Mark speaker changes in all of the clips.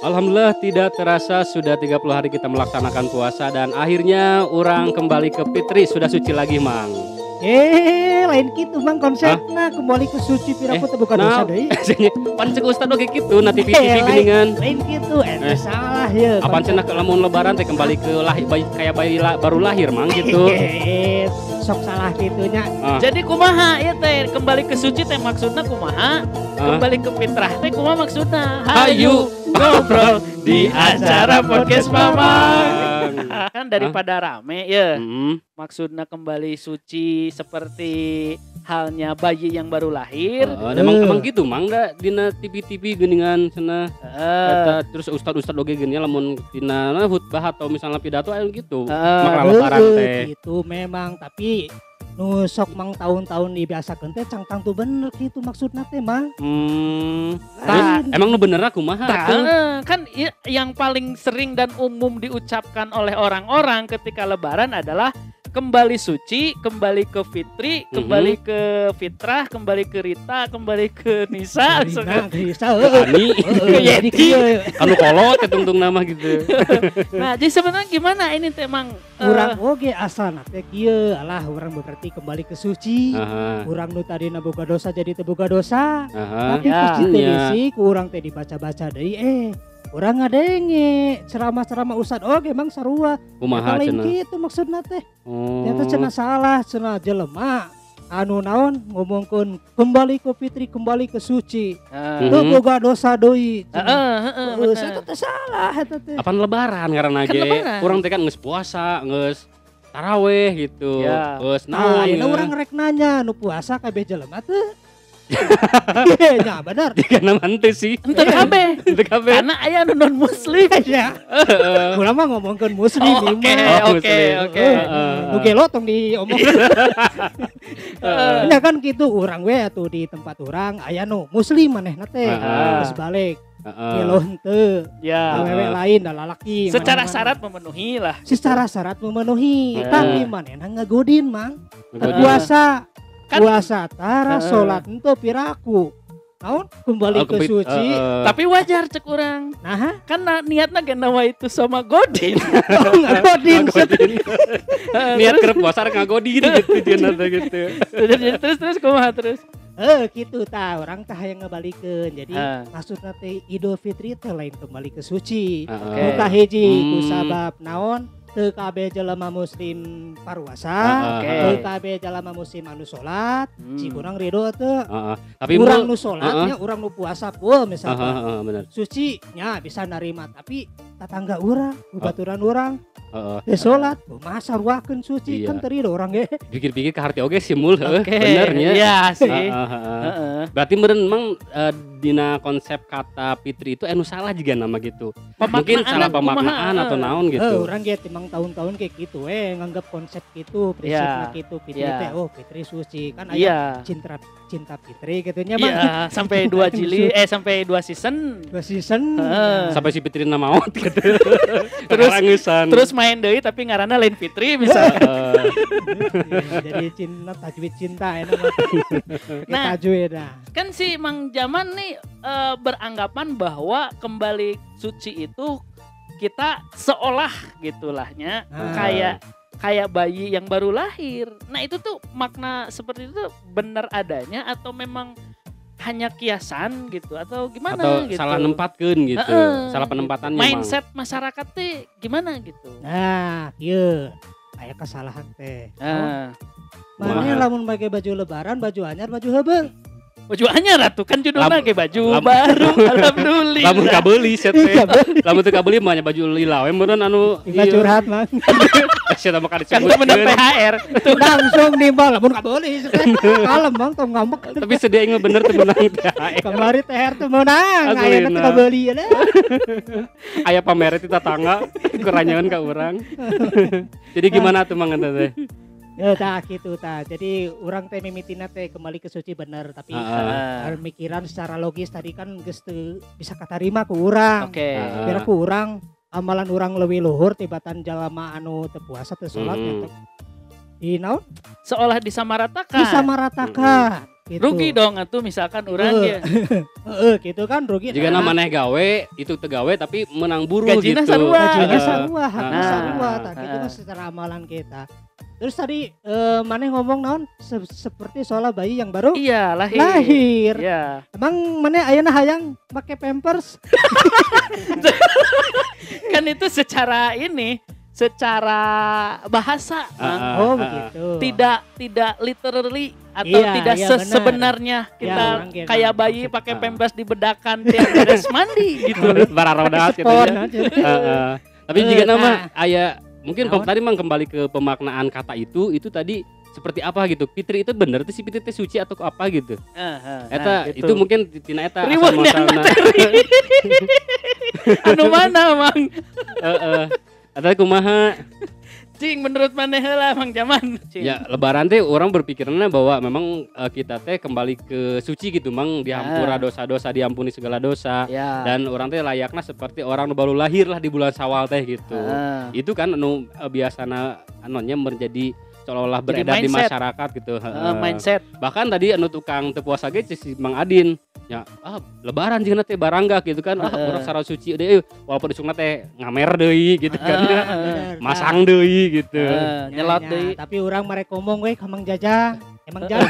Speaker 1: Alhamdulillah tidak terasa sudah 30 hari kita melaksanakan puasa dan akhirnya orang kembali ke fitri sudah suci lagi mang.
Speaker 2: Lain gitu mang konsepna kembali ke suci piraku teu buka dosa deui.
Speaker 1: Pan cek ustad oge kitu na TV-TV geuningan.
Speaker 2: Lain gitu, salah ya.
Speaker 1: Apaan cenah lamun lebaran teh kembali ke kayak bayi baru lahir mang gitu.
Speaker 2: Sok salah gitunya.
Speaker 3: Jadi kumaha ieu teh kembali ke suci teh maksudna kumaha? Kembali ke fitrah teh kumaha maksudna?
Speaker 1: Hayu
Speaker 3: ngobrol di acara podcast Mamang. Kan daripada rame ya. Maksudnya kembali suci seperti halnya bayi yang baru lahir.
Speaker 1: Emang gitu mang da dina TV-TV geuningan cenah. Terus ustad-ustad oge geuning lamun dina khutbah atau misalnya pidato aya gitu. Makna lebaran teh.
Speaker 2: Itu memang tapi nu sok mang tahun-tahun dibiasakeun teh cangtang tuh bener gitu maksudna teh mang.
Speaker 1: Emang nu bener kumaha atuh?
Speaker 3: Kan yang paling sering dan umum diucapkan oleh orang-orang ketika lebaran adalah kembali suci, kembali ke fitri, kembali ke fitrah, kembali ke Rita, kembali ke Nisa,
Speaker 1: Ani,
Speaker 3: ke Yeti,
Speaker 1: anu kolot ketungtung nama gitu.
Speaker 3: Nah, jadi sebenarnya gimana ini teh mang?
Speaker 2: Urang oge asalna teh kieu, alah urang berarti kembali ke suci. Urang nu tadina boga dosa jadi teu boga dosa. Tapi kusti teh bisi ku urang teh dibaca-baca deui urang ngadenge ceramah-ceramah ustad oge mang sarua.
Speaker 1: Kumaha
Speaker 2: cenah? Kitu maksudna teh. Ternyata cenah salah, cenah jelema anu naon ngomongkeun kembali ke fitri, kembali ke suci. Teu boga dosa deui. Eta teh salah eta teh.
Speaker 1: Apaan lebaran ngaranna ge? Urang teh kan geus puasa, geus tarawih gitu. Geus naon.
Speaker 2: Ayeuna urang rek nanya nu puasa kabeh jelema teu? Ya benar.
Speaker 1: Karena mante sih.
Speaker 3: Ente kabeh. Karena aya nu non muslim
Speaker 2: ya. Ulah mah ngomongkeun muslim
Speaker 3: Oke.
Speaker 2: Oke lo tong diomongkeun. Ya kan gitu urang we atuh di tempat urang aya nu muslim manehna teh. Geus balik. Kilo henteu. Awewe lain da lalaki.
Speaker 3: Secara syarat memenuhi lah.
Speaker 2: Secara syarat memenuhi. Tapi manehna ngagodin mang. Puasa. Puasa tara salat henteu piraku. Naon kembali ke suci.
Speaker 3: Tapi wajar cek urang.
Speaker 2: Nah,
Speaker 3: kan niatna ge nawa itu sama godin.
Speaker 2: Ngagodin.
Speaker 1: Niat keur puasa ngagodin gitu cenah teh gitu.
Speaker 3: Terus kumaha terus?
Speaker 2: Gitu tah orang tah hayang ngabalikeun. Jadi maksudna teh Idul Fitri teh lain kembali ke suci. Muka hiji ku sabab naon? Teu kabeh jelema muslim paruasa, teu kabeh jelema muslim anu salat, si urang ridho teu.
Speaker 1: Tapi
Speaker 2: urang nu salatnya urang nu puasa pul misalkan.
Speaker 1: Bener.
Speaker 2: Suci nya bisa narima tapi tetangga urang, baturan urang teu salat, kumaha saruakeun suci kan teu ridho urang ge.
Speaker 1: Pikir-pikir ke harti oge simul bener nya.
Speaker 3: Iya sih.
Speaker 1: Berarti meureun memang dina konsep kata fitri itu anu salah juga nama gitu. Mungkin salah pemaknaan atau naon gitu.
Speaker 2: Urang ge timang tahun-tahun kayak gitu nganggap konsep gitu prinsipnya gitu fitri teh fitri suci kan aya cinta fitri gitu nya
Speaker 3: mah sampai 2 jili sampai 2 season
Speaker 1: sampai si fitri na maot gitu
Speaker 3: terus main deui tapi ngaranna lain fitri misalnya
Speaker 2: jadi tajwid cinta enak mah tajwid
Speaker 3: kan si Mang Jaman nih beranggapan bahwa kembali suci itu kita seolah gitulahnya kayak bayi yang baru lahir. Nah itu tuh makna seperti itu benar adanya atau memang hanya kiasan gitu atau gimana
Speaker 1: atau
Speaker 3: gitu?
Speaker 1: Salah nempatkeun gitu. Salah penempatannya
Speaker 3: mindset masyarakat teh gimana gitu.
Speaker 2: Nah, ieu aya kesalahan teh. Mana lamun make baju lebaran, baju anyar, baju heubeul.
Speaker 3: Baju anyar atuh kan judulnya kayak baju baru. Alhamdulillah.
Speaker 1: Lamun kabeuli set teh. Lamun teu kabeuli mah baju lila we meureun anu
Speaker 2: curhat mah.
Speaker 1: Sia mah kada
Speaker 3: disebut. Kan menang THR.
Speaker 2: Langsung nimbal lamun kabeuli kalem bang tong ngambek.
Speaker 1: Tapi sedih inget bener teu menang THR.
Speaker 2: Kemarin THR teu menang. Ayeuna teu kabeuli ya.
Speaker 1: Aya pamere ti tetangga keranyangan ka urang. Jadi gimana tuh mang teh?
Speaker 2: Ya gitu tah. Jadi orang teh mimitina teh kembali ke suci bener tapi mikiran secara logis tadi kan geus teu bisa katarima ku urang. Kira ku urang amalan urang leuwih luhur tibatan jalma anu teu puasa teu salat di naon?
Speaker 3: Seolah disamaratakan.
Speaker 2: Disamaratakan. Gitu.
Speaker 3: Rugi dong atuh misalkan urang ya.
Speaker 2: Gitu kan rugi.
Speaker 1: Jika namanya gawe itu tegawe tapi menang buru
Speaker 3: Gajina
Speaker 1: gitu.
Speaker 3: sarua.
Speaker 2: Gajina sarua, hati
Speaker 3: Nah.
Speaker 2: sarua. Itu mah secara amalan kita. Terus tadi maneh ngomong naon seperti soal bayi yang baru
Speaker 3: Iya, lahir.
Speaker 2: lahir.
Speaker 3: Iya.
Speaker 2: Emang maneh ayeuna hayang pakai pampers?
Speaker 3: Kan itu secara bahasa, Mang.
Speaker 2: Oh begitu.
Speaker 3: Tidak literally atau
Speaker 2: Iya,
Speaker 3: tidak
Speaker 2: iya,
Speaker 3: sebenarnya kita
Speaker 2: orang kayak
Speaker 3: kayak
Speaker 2: gitu
Speaker 3: bayi
Speaker 2: maksud.
Speaker 3: pakai pampers dibedakan tiap beres mandi gitu.
Speaker 1: Bararodat gitu
Speaker 2: Spon
Speaker 1: ya.
Speaker 2: aja.
Speaker 1: Tapi jika nama aya mungkin
Speaker 2: Naon?
Speaker 1: tadi mang kembali ke pemaknaan kata itu tadi seperti apa gitu. Fitri itu bener tuh si Fitri teh suci atau apa gitu. Eta
Speaker 3: gitu.
Speaker 1: itu mungkin tina eta asal
Speaker 3: Riweuhnya
Speaker 1: muasalna.
Speaker 3: Anu mana, Mang?
Speaker 1: Heeh. Eta kumaha?
Speaker 3: Cing menurut maneh heula Mang Jaman. Cing.
Speaker 1: Ya lebaran teh orang berpikirnya bahwa memang kita teh kembali ke suci gitu mang, dihampura dosa-dosa, diampuni segala dosa.
Speaker 3: Ya.
Speaker 1: Dan orang teh layaknya seperti orang nu baru lahir lah di bulan Syawal teh gitu. Itu kan anu biasana anonya menjadi seolah-olah
Speaker 3: Jadi
Speaker 1: beredar di
Speaker 3: mindset.
Speaker 1: masyarakat gitu.
Speaker 3: Mindset.
Speaker 1: Bahkan tadi anu tukang teu puasa ge si Mang Adin. Ya, lebaran jeung teh barangga gitu kan. Urang sara suci deui walaupun isukna teh ngamer deui gitu kan.
Speaker 2: Bener.
Speaker 1: Masang deui gitu.
Speaker 3: Nyelot
Speaker 2: Ya,
Speaker 3: deui.
Speaker 2: tapi orang mereka ngomong we ka Mang Jajang. Emang Jang.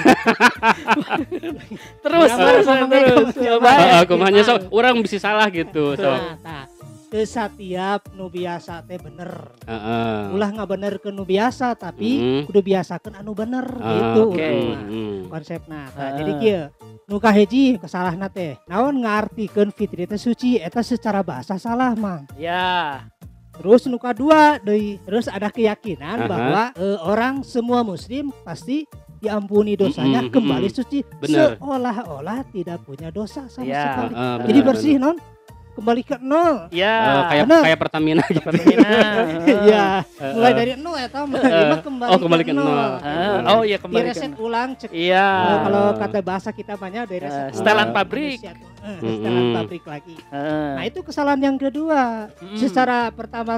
Speaker 3: Terus
Speaker 2: Urang ngomong we ka Mang Jajang.
Speaker 1: Heeh, kumanya sok urang bisa salah gitu. Sok.
Speaker 2: Nah, teu satiap nu biasa teh bener.
Speaker 1: Heeh.
Speaker 2: Ulah ngabenerkeun nu biasa tapi kudu biasakeun anu bener
Speaker 3: oke.
Speaker 2: gitu urang mah. Konsepna. Nah, jadi kieu nu kahiji kesalahanna teh naon ngartikeun fitri teh suci eta secara bahasa salah Mang.
Speaker 3: Ya.
Speaker 2: Terus nu kadua deui terus ada keyakinan bahwa orang semua muslim pasti diampuni dosanya kembali suci
Speaker 1: Bener.
Speaker 2: seolah-olah tidak punya dosa sama
Speaker 3: Ya.
Speaker 2: sekali.
Speaker 1: Bener,
Speaker 2: Jadi
Speaker 1: bener.
Speaker 2: bersih non kembali ke nol.
Speaker 3: Ya.
Speaker 1: Kayak Pertamina gitu.
Speaker 3: Pertamina.
Speaker 2: Iya, mulai dari nol eta mah ieu mah
Speaker 1: kembali ke nol.
Speaker 3: Oh iya kembali
Speaker 2: Di-reset
Speaker 3: ke.
Speaker 2: ulang cek.
Speaker 3: Iya.
Speaker 2: Kalau kata bahasa kita banyak dari reset
Speaker 3: setelan
Speaker 2: ulang.
Speaker 3: pabrik.
Speaker 2: Setelan pabrik lagi.
Speaker 3: Heeh.
Speaker 2: Nah, itu kesalahan yang kedua. Secara pertama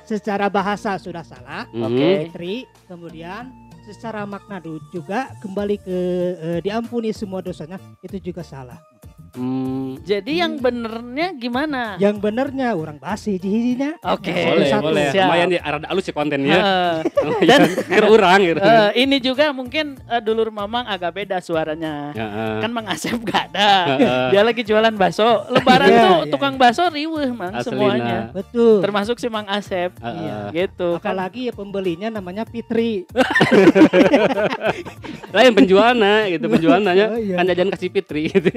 Speaker 2: secara bahasa sudah salah.
Speaker 3: Oke.
Speaker 2: Fitri, kemudian secara makna juga kembali ke diampuni semua dosanya itu juga salah.
Speaker 3: Jadi yang benernya gimana?
Speaker 2: Yang benernya orang bahas hiji-hijinya.
Speaker 3: Oke.
Speaker 1: Boleh.
Speaker 3: Siap.
Speaker 1: Lumayan ya rada alus ya kontennya.
Speaker 3: Dan
Speaker 1: Keur urang gitu.
Speaker 3: ini juga mungkin dulur Mamang agak beda suaranya. Kan Mang Asep gak ada. Dia lagi jualan bakso. Lebaran
Speaker 2: Iya,
Speaker 3: tuh
Speaker 2: iya,
Speaker 3: tukang bakso riweuh Mang
Speaker 1: Aslina.
Speaker 3: semuanya.
Speaker 2: Betul.
Speaker 3: Termasuk si Mang Asep.
Speaker 2: Iya.
Speaker 3: Gitu kan.
Speaker 2: Apalagi ya pembelinya namanya Fitri.
Speaker 1: Lain penjualna gitu penjualnya
Speaker 2: Oh, iya.
Speaker 1: kan jajan kasih Fitri gitu.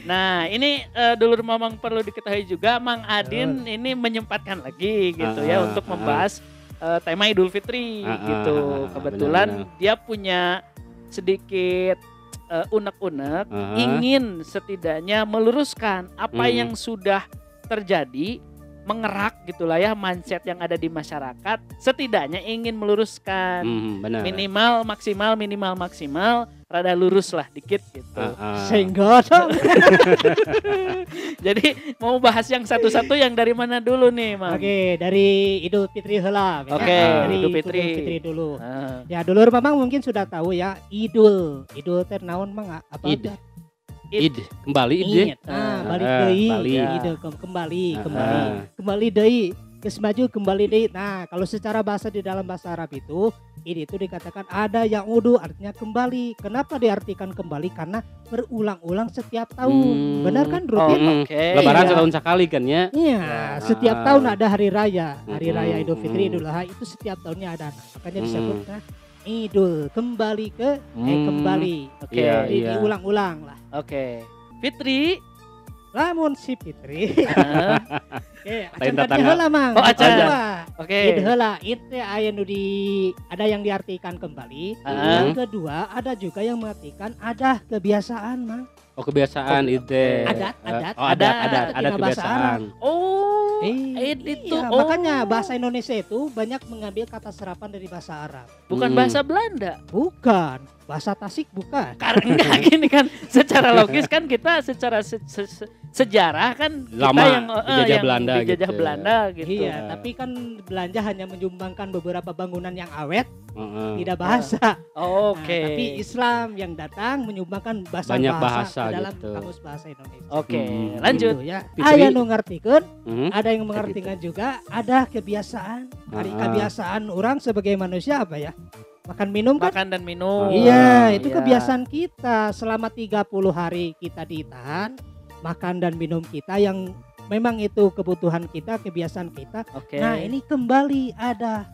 Speaker 3: Nah ini dulur Mamang perlu diketahui juga Mang Adin ini menyempatkan lagi gitu ya untuk membahas tema Idul Fitri gitu. Kebetulan
Speaker 1: benar.
Speaker 3: dia punya sedikit unek-unek ingin setidaknya meluruskan apa yang sudah terjadi, mengerak gitulah ya mindset yang ada di masyarakat, setidaknya ingin meluruskan
Speaker 1: Benar.
Speaker 3: minimal maksimal rada lurus lah dikit gitu.
Speaker 2: Sehingga
Speaker 3: Jadi mau bahas yang satu-satu yang dari mana dulu nih Mang?
Speaker 2: Oke, dari Idul Fitri heula.
Speaker 3: Oke,
Speaker 2: Dari
Speaker 3: Idul Fitri.
Speaker 2: dulu.
Speaker 3: Ah.
Speaker 2: Ya, dulur Mamang mungkin sudah tahu ya Idul teh naon Mang apa?
Speaker 1: Id. Id kembali Id ya.
Speaker 2: Balik deui.
Speaker 1: Bali.
Speaker 2: Idul kembali deui. Geus maju kembali deui. Nah, kalau secara bahasa di dalam bahasa Arab itu Id itu dikatakan ada yang udu artinya kembali. Kenapa diartikan kembali? Karena berulang-ulang setiap tahun. Benar kan rutin?
Speaker 3: Oke.
Speaker 1: Lebaran
Speaker 2: Iya.
Speaker 1: setahun sekali kan ya.
Speaker 2: Iya, setiap tahun ada hari raya. Hari raya
Speaker 1: Mm-mm.
Speaker 2: Idul Fitri, Idul Adha itu setiap tahunnya ada. Makanya disebutnya Idul kembali ke kembali.
Speaker 3: Oke.
Speaker 1: Iya,
Speaker 2: Jadi
Speaker 1: iya.
Speaker 2: diulang-ulang lah.
Speaker 3: Oke. Fitri.
Speaker 2: Lamun si Fitri.
Speaker 3: Ah,
Speaker 2: Oke,
Speaker 1: Lain
Speaker 2: acan
Speaker 1: tetangga.
Speaker 2: heula Mang.
Speaker 3: Oh, acan.
Speaker 2: Oke. Id heula, id teh aya nu ada yang diartikan kembali. Yang kedua, ada juga yang mengartikan ada kebiasaan, Mang.
Speaker 1: Oh kebiasaan ide.
Speaker 2: Adat.
Speaker 1: Ada
Speaker 2: Tina bahasa
Speaker 1: kebiasaan.
Speaker 3: Oh, Id itu.
Speaker 2: Iya,
Speaker 3: Oh,
Speaker 2: makanya bahasa Indonesia itu banyak mengambil kata serapan dari bahasa Arab.
Speaker 3: bukan bahasa Belanda.
Speaker 2: Bukan. bahasa Tasik bukan?
Speaker 3: Karena gini kan secara logis kan kita secara sejarah kan
Speaker 1: lama
Speaker 3: kita yang
Speaker 1: dijajah Belanda
Speaker 3: dijajah
Speaker 1: gitu.
Speaker 3: Belanda gitu.
Speaker 2: Iya, tapi kan Belanda hanya menyumbangkan beberapa bangunan yang awet, tidak bahasa.
Speaker 3: Oke.
Speaker 2: Nah, tapi Islam yang datang menyumbangkan
Speaker 1: Banyak bahasa
Speaker 2: ke dalam
Speaker 1: gitu.
Speaker 2: kamus bahasa Indonesia.
Speaker 3: Oke, lanjut.
Speaker 2: Gitu ya.
Speaker 1: Fitri.
Speaker 2: Aya nu ngartikeun,
Speaker 1: Hmm?
Speaker 2: ada yang mengartikan juga, ada kebiasaan. Hari kebiasaan orang sebagai manusia apa ya? Makan minum kan?
Speaker 3: Makan dan minum.
Speaker 2: Iya, itu
Speaker 3: Iya.
Speaker 2: kebiasaan kita. Selama 30 hari kita ditahan, makan dan minum kita yang memang itu kebutuhan kita, kebiasaan kita.
Speaker 3: Oke.
Speaker 2: Nah, ini kembali ada.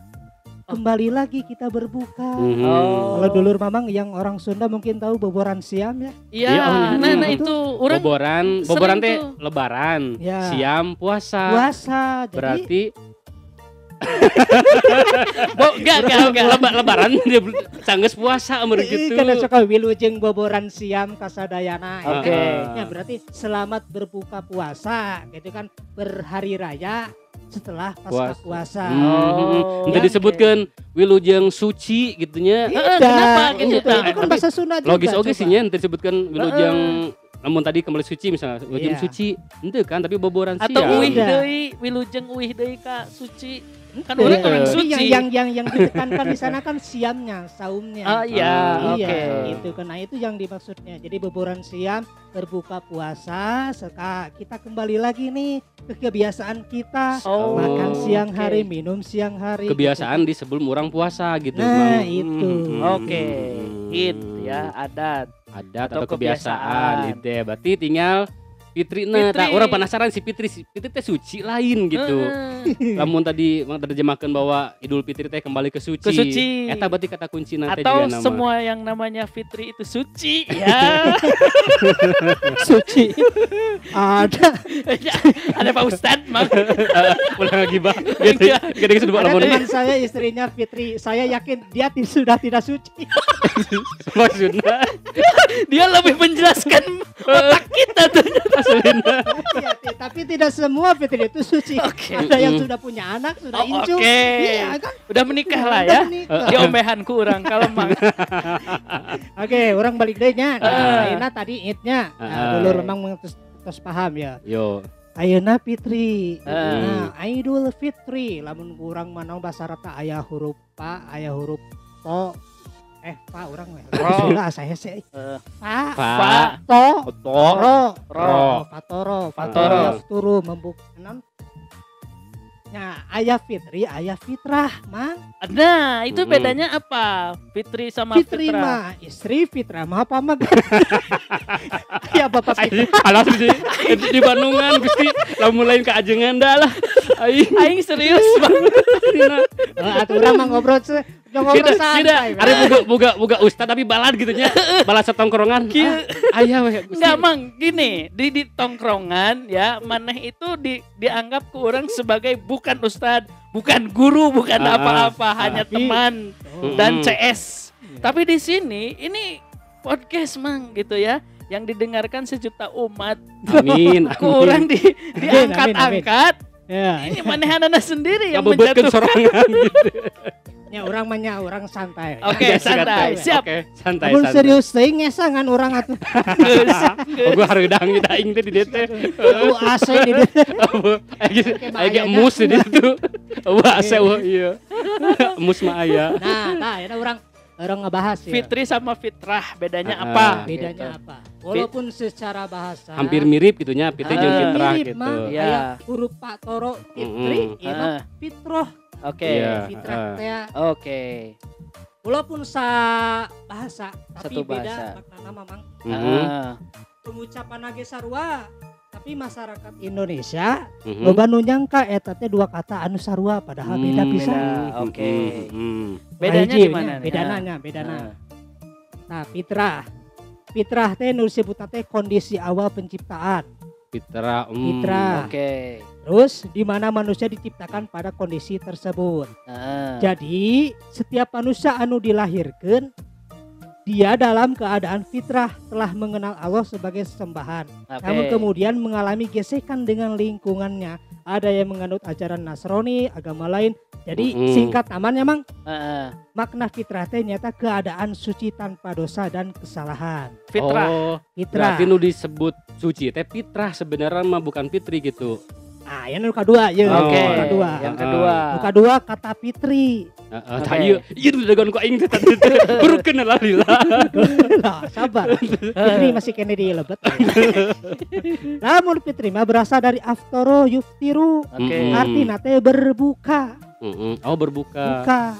Speaker 2: Kembali lagi kita berbuka.
Speaker 3: Oh.
Speaker 2: Kalau dulur mamang yang orang Sunda mungkin tahu boboran siam ya.
Speaker 3: Iya,
Speaker 1: Iya, oh,
Speaker 3: nah
Speaker 2: itu.
Speaker 3: itu orang
Speaker 1: Boboran teh
Speaker 3: tuh.
Speaker 1: lebaran,
Speaker 2: Ya.
Speaker 1: siam puasa.
Speaker 2: Puasa. Jadi
Speaker 1: Berarti
Speaker 3: enggak.
Speaker 1: lebaran dia sanggeus puasa ameur gitu.
Speaker 2: Kana suka wilujeng boboran siam kasadayana.
Speaker 3: Oke.
Speaker 2: Ya berarti selamat berbuka puasa gitu kan, berhari raya setelah pasca puasa.
Speaker 3: Oh.
Speaker 1: Entah disebutkan wilujeng suci gitunya.
Speaker 3: Kenapa gitu?
Speaker 2: Itu kan bahasa Sunda juga.
Speaker 1: Logis oge
Speaker 2: coba.
Speaker 1: sih nya entah disebutkan wilujeng namun tadi kembali suci misalnya wilujeng
Speaker 2: Iya.
Speaker 1: suci ente kan tapi boboran
Speaker 3: Atau
Speaker 1: siam.
Speaker 3: uih
Speaker 2: Iya.
Speaker 3: deui, wilujeng uih deui ka suci. Kan
Speaker 2: Iya.
Speaker 3: orang orang
Speaker 2: Jadi
Speaker 3: suci.
Speaker 2: yang ditekankan di sana kan siamnya, saumnya.
Speaker 3: Oh iya,
Speaker 2: Iya,
Speaker 3: oke.
Speaker 2: itu kan. Nah, itu yang dimaksudnya. Jadi boboran siam, berbuka puasa, kita kembali lagi nih ke kebiasaan kita.
Speaker 3: Oh,
Speaker 2: Makan siang
Speaker 3: oke.
Speaker 2: hari, minum siang hari.
Speaker 1: Kebiasaan di sebelum orang puasa gitu.
Speaker 2: Nah,
Speaker 1: Mang.
Speaker 2: itu.
Speaker 3: Oke, gitu ya, adat.
Speaker 1: Adat
Speaker 3: Atau
Speaker 1: atau
Speaker 3: kebiasaan.
Speaker 1: kebiasaan gitu ya. Berarti tinggal Fitrina.
Speaker 3: Fitri.
Speaker 1: Nah, orang penasaran si Fitri teh suci lain gitu. Lamun tadi mang terjemahkan bahwa Idul Fitri teh kembali ke suci.
Speaker 3: Ke suci.
Speaker 1: Eta berarti kata kunci teh
Speaker 3: Atau
Speaker 1: juga nama.
Speaker 3: semua yang namanya Fitri itu suci ya.
Speaker 2: Suci. Ada.
Speaker 3: Ada Pak Ustadz Mang.
Speaker 1: Pulang lagi bah. Gede sudah
Speaker 2: Ada
Speaker 1: lamun
Speaker 2: teman saya istrinya Fitri. Saya yakin dia sudah tidak suci.
Speaker 1: maksudnya
Speaker 3: Dia lebih menjelaskan otak kita ternyata.
Speaker 1: aslinya.
Speaker 2: Iya, tapi tidak semua Fitri itu suci.
Speaker 3: Oke.
Speaker 2: Ada yang sudah punya anak, sudah
Speaker 3: Oh,
Speaker 2: incu.
Speaker 3: oke.
Speaker 2: Iya kan?
Speaker 3: Udah menikah lah
Speaker 2: Udah
Speaker 3: ya.
Speaker 2: menikah.
Speaker 3: Di ombehanku orang kalau Mang.
Speaker 2: Oke, orang balik deh nya.
Speaker 3: Ah.
Speaker 2: Ayeuna tadi idnya.
Speaker 1: Ah.
Speaker 2: Dulu memang terus paham ya.
Speaker 1: Yo.
Speaker 2: Ayeuna Fitri.
Speaker 3: Ah.
Speaker 2: Nah, Idul Fitri lamun kurang manau bahasa rata aya huruf pa, aya huruf po. Pa urang we.
Speaker 3: Ro.
Speaker 2: Sula saya sih. Pa,
Speaker 1: Pa.
Speaker 2: to,
Speaker 1: Ro.
Speaker 2: ro, fatoro,
Speaker 3: Fatoro.
Speaker 2: yafturu membuktikan. Nah, aya Fitri, aya Fitrah, Mang.
Speaker 3: Nah, itu bedanya apa? Fitri sama
Speaker 2: Fitri
Speaker 3: Fitrah.
Speaker 2: mah istri, Fitrah mah apa mah? Ya Bapak Fitri.
Speaker 1: Alas di Bandungan Gusti lamun lain ke ajengan dah lah.
Speaker 3: Aing serius banget.
Speaker 2: Atuh urang mah ngobrol ngobrol santai.
Speaker 1: Ada buga ustad tapi balad gitu nya. Balad setongkrongan. Aya we.
Speaker 3: Enggak Mang, gini, di tongkrongan ya, maneh itu dianggap ke orang sebagai bukan ustad, bukan guru, bukan apa-apa, hanya
Speaker 2: Tapi-
Speaker 3: teman dan CS. Tapi di sini ini podcast Mang gitu ya, yang didengarkan sejuta umat.
Speaker 1: Amin.
Speaker 3: Ku orang diangkat-angkat.
Speaker 2: Ya,
Speaker 3: Ini manehanana sendiri yang
Speaker 1: Ngabebetkeun
Speaker 3: menjatuhkan.
Speaker 1: sorangan gitu.
Speaker 2: nya urang mah nya urang santai.
Speaker 3: Oke, santai. Siap.
Speaker 1: Oke, santai.
Speaker 2: Mun serius teuing ngesangan urang atuh.
Speaker 1: Oh, gua hareudang kita aing teh di dieu teh.
Speaker 2: AC di dieu.
Speaker 1: Aya emus di ditu. Wah, sewa iya. Emus mah aya.
Speaker 2: Nah, eta urang ngebahas ya.
Speaker 3: Fitri sama Fitrah bedanya
Speaker 1: Ah,
Speaker 3: apa?
Speaker 2: Bedanya
Speaker 3: Gitu.
Speaker 2: apa? Walaupun secara bahasa
Speaker 1: Hampir mirip gitu nya, Fitri jeung Fitrah
Speaker 2: mirip,
Speaker 1: gitu.
Speaker 2: Mang.
Speaker 3: Iya.
Speaker 2: Aya huruf Pak Toro Fitri, ieu mah Fitroh.
Speaker 3: Oke.
Speaker 1: Iya.
Speaker 2: Fitrah teh.
Speaker 3: Oke.
Speaker 2: Walaupun bahasa tapi
Speaker 3: Satu
Speaker 2: beda
Speaker 3: bahasa.
Speaker 2: maknana mamang.
Speaker 3: Ah.
Speaker 2: Pengucapan ge sarua. Tapi masyarakat Indonesia
Speaker 1: Mhm.
Speaker 2: loba nu nyangka eta teh dua kata anu sarua padahal beda pisan.
Speaker 3: beda. Oke.
Speaker 1: Mhm.
Speaker 3: Bedanya
Speaker 2: Hiji,
Speaker 3: gimana nih?
Speaker 2: Bedana
Speaker 3: Ah.
Speaker 2: bedana. Nah, Fitrah teh nu disebutna teh kondisi awal penciptaan.
Speaker 1: Fitrah.
Speaker 2: Fitrah.
Speaker 3: Oke.
Speaker 2: Terus di mana manusia diciptakan pada kondisi tersebut.
Speaker 3: Ah.
Speaker 2: Jadi, setiap manusia anu dilahirkan dia dalam keadaan fitrah telah mengenal Allah sebagai sesembahan.
Speaker 3: Oke.
Speaker 2: Namun kemudian mengalami gesekan dengan lingkungannya ada yang menganut ajaran Nasrani, agama lain. Jadi singkat amannya Mang, makna fitrah teh nyata keadaan suci tanpa dosa dan kesalahan.
Speaker 3: Fitrah.
Speaker 2: Fitrah.
Speaker 1: Berarti nu disebut suci teh fitrah sebenarnya mah bukan fitri gitu.
Speaker 2: Yang kedua ya.
Speaker 3: Oke.
Speaker 2: Yang kedua kata fitri.
Speaker 1: Ieu udah dagon ku aing teh tadi baru kenal lila.
Speaker 2: Lah, sabar. Fitri masih kene di lebet. Namun fitri mah berasal dari aftoro yuftiru. Artina teh berbuka.
Speaker 1: Berbuka.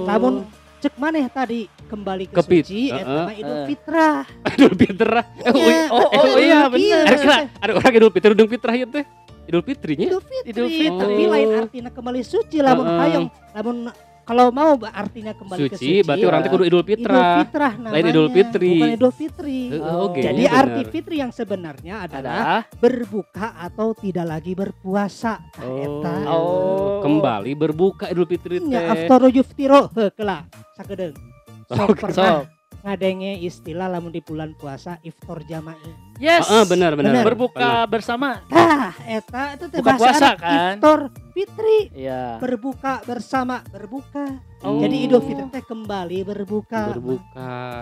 Speaker 2: Namun cek maneh tadi kembali ke suci eta Idul Fitrah.
Speaker 1: Idul Fitrah.
Speaker 3: Iya bener.
Speaker 1: Ada orang Idul Fitri jeung fitrah ieu teh. Idul Fitrinya?
Speaker 2: Idul Fitri. Tapi lain artinya kembali suci lamun hayang lamun kalau mau artinya kembali ke suci.
Speaker 1: Berarti orang teh kudu Idul Fitrah. Lain Idul Fitri.
Speaker 2: Bukan Idul Fitri. Jadi arti fitri yang sebenarnya adalah berbuka atau tidak lagi berpuasa.
Speaker 1: Kembali berbuka Idul Fitri teh.
Speaker 2: Nya aftoro yuftiro heukeula sagedeung. Sok pernah ngadenge istilah lamun di bulan puasa iftar jama'i.
Speaker 3: Yes.
Speaker 1: Benar.
Speaker 3: Berbuka bersama.
Speaker 2: Eta itu teh
Speaker 3: buka puasa kan.
Speaker 2: Iftar fitri.
Speaker 3: Iya.
Speaker 2: Berbuka bersama, berbuka. Jadi Idul Fitri teh kembali berbuka.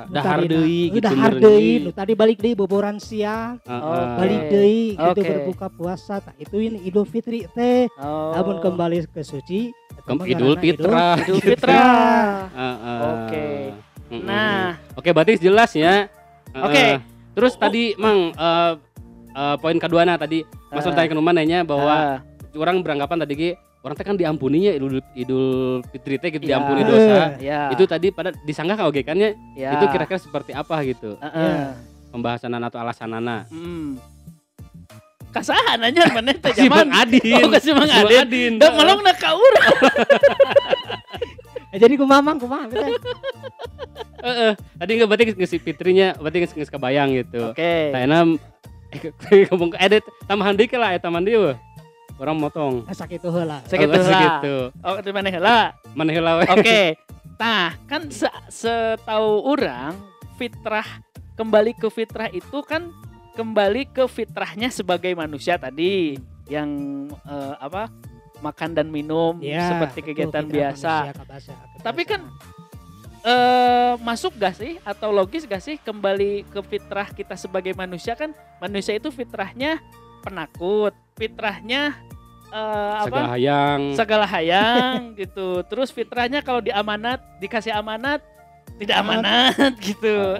Speaker 1: Dahar deui gitu.
Speaker 2: Dahar deui, tadi balik deui boboran siang. Balik deui gitu berbuka puasa. Itu ini Idul Fitri teh. Namun kembali ke suci.
Speaker 1: Idul Fitrah.
Speaker 3: Oke. Nah,
Speaker 1: berarti jelas ya.
Speaker 3: Oke.
Speaker 1: Terus tadi Mang poin keduana tadi Mas tanya ke rumah nanya bahwa orang beranggapan tadi orang teh kan diampuninya Idul Fitri teh gitu diampuni dosa. Itu tadi pada disanggah oge kan ya. Itu kira-kira seperti apa gitu. Pembahasanana atau alasanana.
Speaker 3: Kasahan aja maneh teh zaman
Speaker 1: Adin.
Speaker 3: Kasih Mang Adin. Da malongna ka urang.
Speaker 2: Jadi kumaha
Speaker 1: tadi nggak berarti ngisi fitrinya berarti nggak kebayang gitu.
Speaker 3: Oke.
Speaker 1: Tayana ngomong edit tambahan dikit lah taman dia. Orang motong.
Speaker 2: Sakitu heula.
Speaker 1: Sakitu.
Speaker 3: Oh, di mana heula?
Speaker 1: Mana heula we.
Speaker 3: Oke. Nah, kan setahu orang fitrah kembali ke fitrah itu kan kembali ke fitrahnya sebagai manusia tadi yang makan dan minum seperti kegiatan biasa. Tapi kan masuk gak sih atau logis gak sih kembali ke fitrah kita sebagai manusia kan manusia itu fitrahnya penakut, fitrahnya segala hayang gitu. Terus fitrahnya kalau dikasih amanat tidak amanat gitu.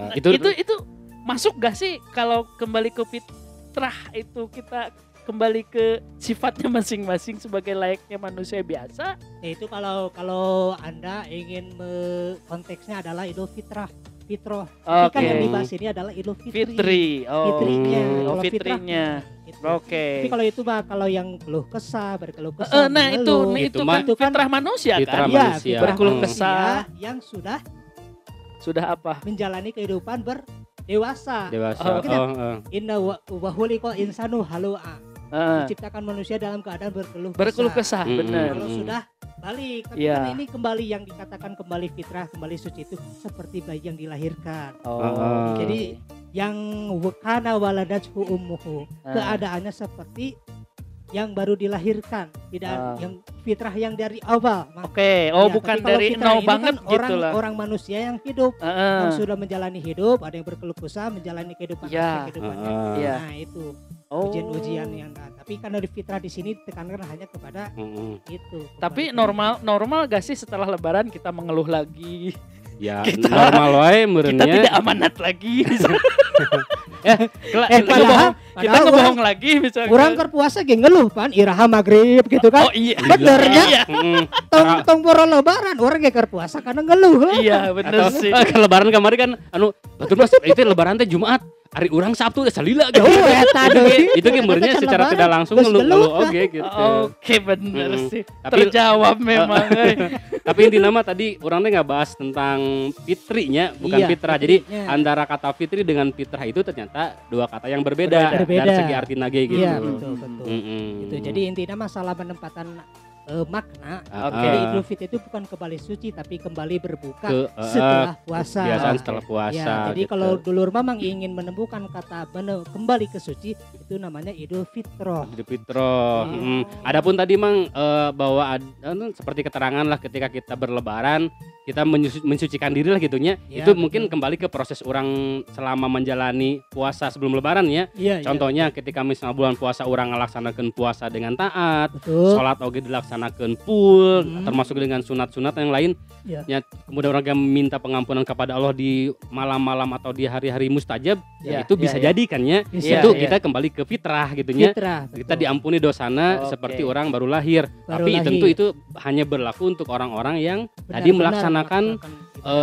Speaker 3: Itu masuk gak sih kalau kembali ke fitrah itu kita kembali ke sifatnya masing-masing sebagai layaknya manusia biasa.
Speaker 2: Itu kalau Anda ingin konteksnya adalah Idul Fitrah. Kan yang dibahas ini adalah Idul Fitri.
Speaker 3: Fitrinya.
Speaker 2: Tapi kalau itu kalau yang berkeluh kesah.
Speaker 3: Itu kan fitrah manusia kan. Berkeluh kesah yang sudah apa?
Speaker 2: Menjalani kehidupan dewasa. Inna wa khuliqal insanu halu'a. Diciptakan manusia dalam keadaan berkeluh kesah.
Speaker 3: Benar.
Speaker 2: Kalau sudah balik, kan ini kembali yang dikatakan kembali fitrah, kembali suci itu seperti bayi yang dilahirkan. Jadi yang wakana waladathu ummuhu, keadaannya seperti yang baru dilahirkan, tidak yang fitrah yang dari awal.
Speaker 3: Bukan dari nol banget gitu lah.
Speaker 2: Orang manusia yang hidup, yang sudah menjalani hidup, ada yang berkeluh kesah menjalani kehidupannya. Nah itu ujian-ujian yang tapi karena di fitrah di sini ditekankan hanya kepada itu.
Speaker 3: Tapi normal gak sih setelah Lebaran kita mengeluh lagi?
Speaker 1: Ya normal wae meureunnya.
Speaker 3: Kita tidak amanat lagi. Kita ngebohong lagi misalnya.
Speaker 2: Kurang kerpuasa ge ngeluh pan iraha magrib gitu kan. Benernya. Tong poro Lebaran orang ge kerpuasa karena ngeluh.
Speaker 3: Iya bener sih.
Speaker 1: Lebaran kemarin kan betul Mas itu Lebaran teh Jumat. Hari orang Sabtu salila gitu. Itu gambarnya secara tidak langsung ngeluh gitu.
Speaker 3: Oke bener sih. Terjawab memang.
Speaker 1: Tapi intinya mah tadi orang teh nggak bahas tentang fitrinya, bukan fitrah. Jadi antara kata fitri dengan fitrah itu ternyata dua kata yang berbeda. Dari segi arti nage gitu.
Speaker 2: Iya betul. Gitu. Jadi intinya masalah penempatan makna.
Speaker 3: Oke.
Speaker 2: Idul Fitri itu bukan kembali suci tapi kembali berbuka setelah puasa.
Speaker 1: Kebiasaan setelah puasa.
Speaker 2: Ya, jadi
Speaker 1: gitu.
Speaker 2: kalau dulur mamang ingin menemukan kata kembali ke suci itu namanya Idul Fitroh.
Speaker 1: Idul Fitroh. Adapun tadi Mang bahwa seperti keterangan lah ketika kita berlebaran kita mensucikan diri lah gitunya.
Speaker 2: Ya,
Speaker 1: itu mungkin kembali ke proses orang selama menjalani puasa sebelum lebaran ya. Contohnya ketika misalnya bulan puasa orang ngelaksanakan puasa dengan taat, sholat oge dilaksanakan full, termasuk dengan sunat-sunat yang lain. Ya, kemudian orang minta pengampunan kepada Allah di malam-malam atau di hari-hari mustajab, itu bisa jadi kan ya. Itu kita kembali ke fitrah gitunya. Kita diampuni dosana seperti orang baru lahir. Tapi tentu itu hanya berlaku untuk orang-orang yang tadi melaksanakan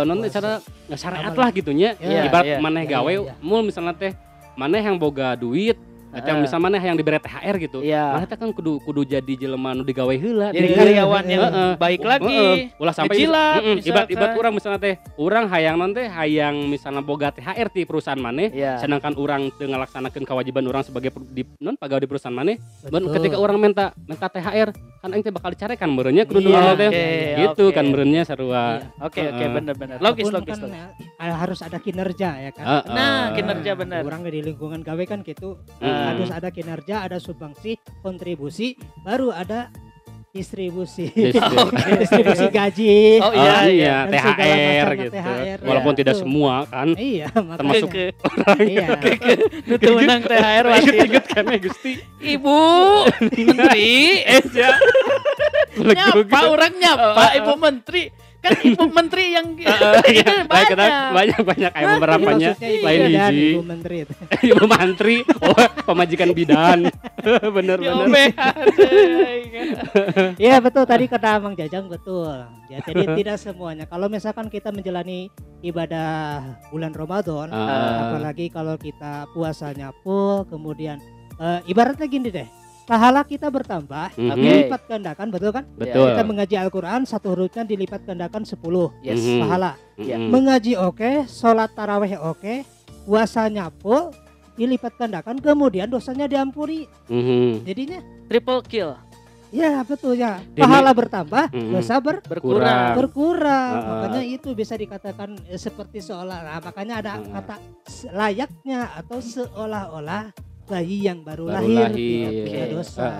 Speaker 1: nanti cara syariat lah gitunya. Ibarat maneh gawe mul misalnya teh maneh yang boga duit atau misalnya maneh yang diberi THR gitu. Maneh teh kan kudu jadi jelema nu digawe heula.
Speaker 3: Jadi karyawan yang baik lagi.
Speaker 1: Ulah sampai ibarat urang misalnya teh urang hayang nanti hayang misalnya boga THR di perusahaan maneh sedangkan urang teu ngalaksanakeun kewajiban urang sebagai pegawai di perusahaan maneh. Ketika urang minta THR kan aing teh bakal dicarekan meureunnya kudu halal teh. Gitu kan meureunnya sarua.
Speaker 3: Oke benar. Logis.
Speaker 2: Harus ada kinerja ya kan.
Speaker 3: Nah, kinerja benar.
Speaker 2: Orang di lingkungan gawe kan gitu. Harus ada kinerja, ada sumbangsi, kontribusi, baru ada distribusi. Distribusi gaji.
Speaker 1: Iya, THR gitu. Walaupun tidak semua kan.
Speaker 2: Iya,
Speaker 1: termasuk
Speaker 3: Nutu menang THR wasit.
Speaker 1: Ingat kan Gusti.
Speaker 3: Ibu Menteri nyapa orang nyapa Ibu Menteri. Kan Ibu Menteri yang
Speaker 1: banyak kayak beberapanya lain hiji.
Speaker 2: Ibu Menteri itu.
Speaker 1: Ibu Mantri, pemajikan bidan. Bener.
Speaker 2: Iya betul tadi kata Mang Jajang betul. Ya, jadi tidak semuanya. Kalau misalkan kita menjalani ibadah bulan Ramadan, apalagi kalau kita puasanya full, kemudian ibaratnya gini deh. Pahala kita bertambah, dilipat gandakan, betul kan?
Speaker 1: Betul.
Speaker 2: Kita mengaji Al-Quran, satu hurufnya dilipat gandakan 10 pahala. Mengaji sholat taraweh puasanya full, dilipat gandakan, kemudian dosanya diampuni. Jadinya
Speaker 3: triple kill.
Speaker 2: Ya betul ya. Pahala bertambah, dosa berkurang. Makanya itu bisa dikatakan seperti seolah. Makanya ada kata layaknya atau seolah-olah bayi yang baru lahir. Dosa.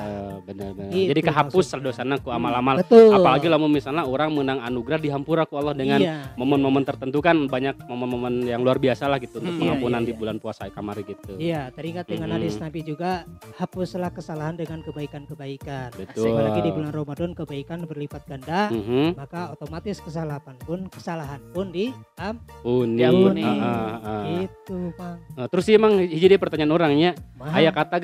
Speaker 1: Benar. Jadi kehapus dosana ku amal-amal. Apalagi lamun misalnya orang menang anugerah dihampura ku Allah dengan momen-momen tertentu kan banyak momen-momen yang luar biasa lah gitu untuk pengampunan di bulan puasa kamari gitu.
Speaker 2: Iya, teringat dengan hadis Nabi juga hapuslah kesalahan dengan kebaikan-kebaikan. Apalagi di bulan Ramadan kebaikan berlipat ganda, maka otomatis kesalahan pun diampuni. Gitu, Bang.
Speaker 1: Terus sih emang jadi pertanyaan orangnya aya kata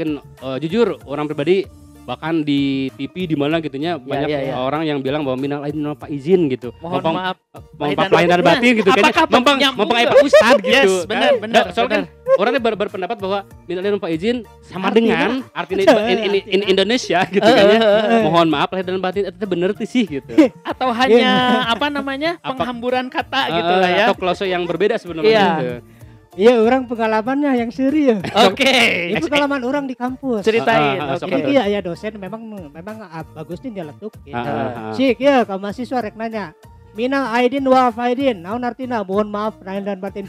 Speaker 1: jujur orang pribadi bahkan di TV di mana gitunya banyak orang yang bilang bahwa minal aidin wal faizin gitu.
Speaker 3: Mohon maaf
Speaker 1: lahir dan batin gitu kan. Mempeng aya Pak Ustad gitu.
Speaker 3: Yes, benar.
Speaker 1: Soalnya kan orangnya berpendapat bahwa minal aidin wal faizin sama dengan artinya in Indonesia gitu kan ya. Mohon maaf lahir dan batin itu bener sih gitu.
Speaker 3: Atau hanya penghamburan kata gitu lah ya.
Speaker 1: Atau klase yang berbeda sebenarnya gitu.
Speaker 2: Iya, orang pengalamannya yang serius.
Speaker 3: Oke.
Speaker 2: Itu pengalaman orang di kampus.
Speaker 3: Ceritain.
Speaker 2: Jadi ya dosen memang bagusnya nyeletuk gitu. Sik ya, kamu mahasiswa rek nanya. Minal aidin wal faizin, naon artina mohon maaf lahir dan batin.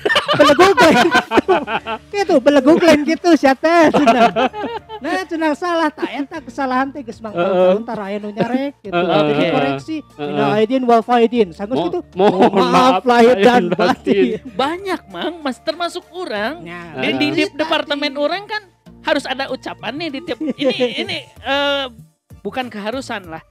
Speaker 2: Beleguglen gitu sia teh. Nah, cenah salah tak eta kesalahan teh geus mangkal tara aya nu nyarek gitu. Jadi koreksi minal aidin wal faizin. Sanggeus kitu. Mohon maaf lahir dan batin.
Speaker 3: Banyak, Mang, Mas termasuk orang. Di departemen orang kan harus ada ucapan nih di tiap ini bukan keharusan lah.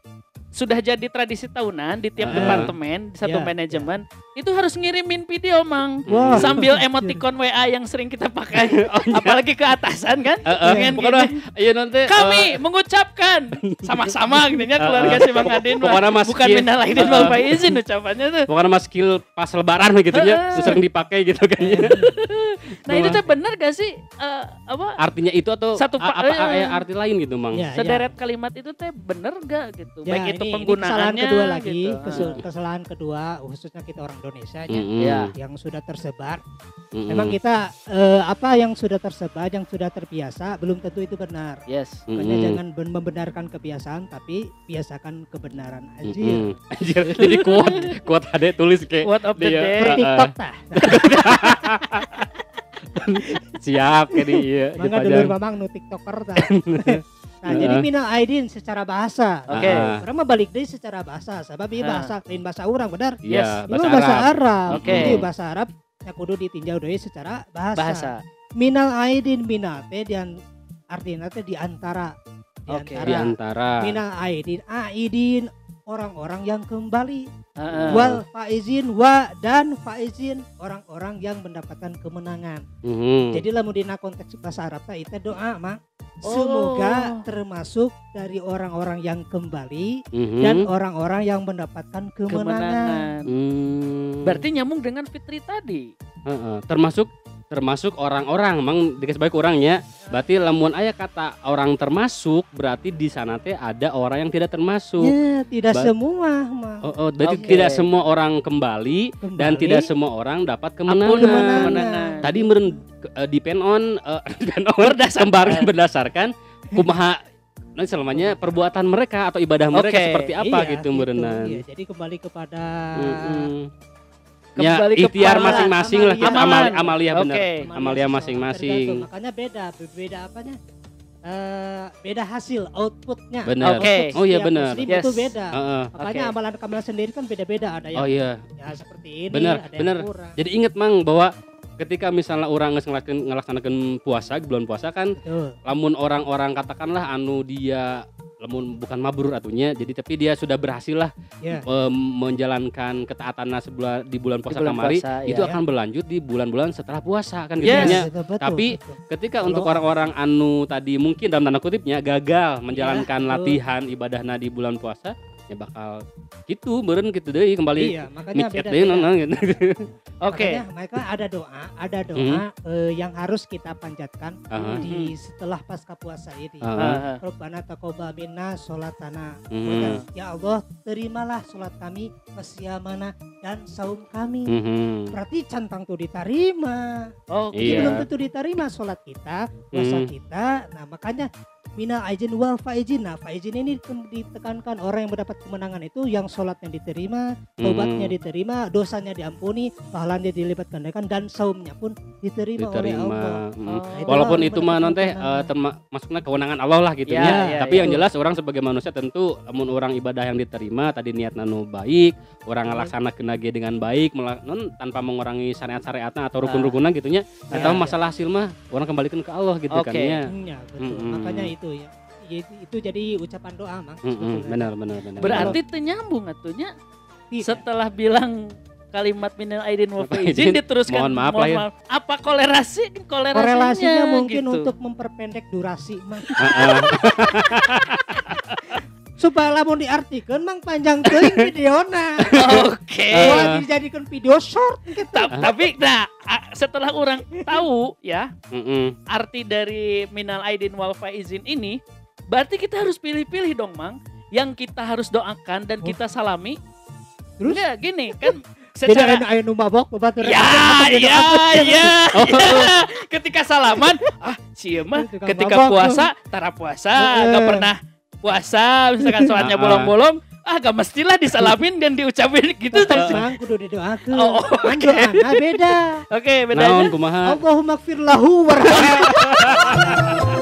Speaker 3: Sudah jadi tradisi tahunan di tiap departemen, di satu manajemen itu harus ngirimin video, Mang. Sambil emoticon WA yang sering kita pakai. Apalagi ke atasan kan. Kami mengucapkan sama-sama gitunya keluarga si Bang Adin. Bukan minal aidin wal faizin ucapannya tuh.
Speaker 1: Pokoknya mas skill pas lebaran gitu ya, sering dipakai gitu kan ya.
Speaker 3: Nah, itu tuh bener gak sih
Speaker 1: artinya itu atau arti lain gitu, Mang?
Speaker 3: Sederet kalimat itu teh bener gak gitu? Baik itu
Speaker 2: ini
Speaker 3: penggunaannya
Speaker 2: kesalahan kedua lagi,
Speaker 3: gitu.
Speaker 2: kesalahan kedua khususnya kita orang Indonesia yang sudah tersebar. Memang kita apa yang sudah tersebar, yang sudah terbiasa belum tentu itu benar. Makanya jangan membenarkan kebiasaan, tapi biasakan kebenaran. Anjir.
Speaker 1: Jadi kuat ada tulis kayak
Speaker 3: quote of the day.
Speaker 2: TikTok tah.
Speaker 1: Siap kayak iya.
Speaker 2: Mangga dulur mamang nu TikToker tah. Nah, jadi minal aidin secara bahasa.
Speaker 3: Oke.
Speaker 2: Orang mah balik deui secara bahasa, sabab ieu bahasa lain bahasa urang benar.
Speaker 1: Iya,
Speaker 2: bahasa Arab.
Speaker 3: Oke.
Speaker 2: Jadi bahasa Arab nya kudu ditinjau deui secara bahasa. Minal aidin minal teh dan artinya teh di antara.
Speaker 1: Di antara.
Speaker 2: Minal aidin orang-orang yang kembali. Wal faizin dan faizin orang-orang yang mendapatkan kemenangan. Jadi lamun dina konteks bahasa Arab teh itu doa mah semoga termasuk dari orang-orang yang kembali dan orang-orang yang mendapatkan kemenangan.
Speaker 3: Berarti nyambung dengan Fitri tadi.
Speaker 1: Termasuk orang-orang, emang dikasih baik orangnya. Berarti lamun aya kata orang termasuk, berarti di sana teh ada orang yang tidak termasuk.
Speaker 2: Ya, tidak semua mah.
Speaker 1: Berarti tidak semua orang kembali dan tidak semua orang dapat kemenangan. Tadi depend on berdasarkan kumaha selamanya perbuatan mereka atau ibadah mereka seperti apa gitu merenang.
Speaker 2: Iya, jadi kembali kepada
Speaker 1: ikhtiar masing-masing lah kita amalia benar. Amalia masing-masing.
Speaker 2: Makanya beda apanya? Beda hasil outputnya.
Speaker 1: Benar. Oh iya benar.
Speaker 2: Itu beda. Makanya amalan sendiri kan beda-beda, ada yang ya seperti ini,
Speaker 1: benar. Jadi ingat Mang bahwa ketika misalnya orang ngelaksanakan puasa bulan puasa kan, lamun orang-orang katakanlah anu dia lamun bukan mabrur atunya, jadi tapi dia sudah berhasil lah menjalankan ketaatannya di bulan puasa kemari, itu akan berlanjut di bulan-bulan setelah puasa kan gitu. Tapi ketika untuk orang-orang anu tadi mungkin dalam tanda kutipnya gagal menjalankan latihan ibadahnya di bulan puasa, ya bakal gitu meureun gitu deui kembali
Speaker 2: makanya beda.
Speaker 1: Oke.
Speaker 2: Mereka ada doa yang harus kita panjatkan di setelah pasca puasa ini. Rabbana taqabbal minna sholatana. Ya Allah, terimalah sholat kami, wasyamana dan saum kami. Berarti cantang tuh diterima. Belum tentu diterima sholat kita, puasa kita. Nah, makanya minal aidin wal faizin. Nah, faizin ini ditekankan orang yang mendapat kemenangan itu yang sholatnya diterima, taubatnya diterima, dosanya diampuni, pahalanya dilipat gandakan dan saumnya pun diterima oleh Allah.
Speaker 1: Walaupun itu mah nanti termasuknya kewenangan Allah lah gitu ya. Tapi yang jelas orang sebagai manusia tentu amun orang ibadah yang diterima tadi niat nanu baik, orang ngelaksanakeun ge dengan baik tanpa mengurangi syariat-syariatna atau rukun-rukunna gitunya. Eta masalah hasil mah orang kembalikan ke Allah gitu kan ya.
Speaker 2: Betul. Makanya itu jadi ucapan doa Mang.
Speaker 1: Benar.
Speaker 3: Berarti ternyambung atunya. Setelah bilang kalimat minal aidin wal faizin diteruskan
Speaker 1: mohon maaf.
Speaker 3: Apa
Speaker 2: korelasinya mungkin gitu. Untuk memperpendek durasi Mang. Supaya lamun diartikeun Mang panjang teuing videona. Wah dijadikan video short gitu.
Speaker 3: Tapi setelah orang tahu ya arti dari minal aidin wal faizin ini, berarti kita harus pilih-pilih dong Mang, yang kita harus doakan dan kita salami. Terus ya gini kan
Speaker 2: secara aya nu mabok babatur.
Speaker 3: Ketika salaman sieu mah ketika puasa tara puasa enggak pernah puasa misalkan sholatnya bolong-bolong gak mestilah disalamin dan diucapin gitu.
Speaker 2: Mang kudu didoakeun. Doana beda.
Speaker 3: Oke, bedanya
Speaker 2: Allahumma gfir lahu warhamhu.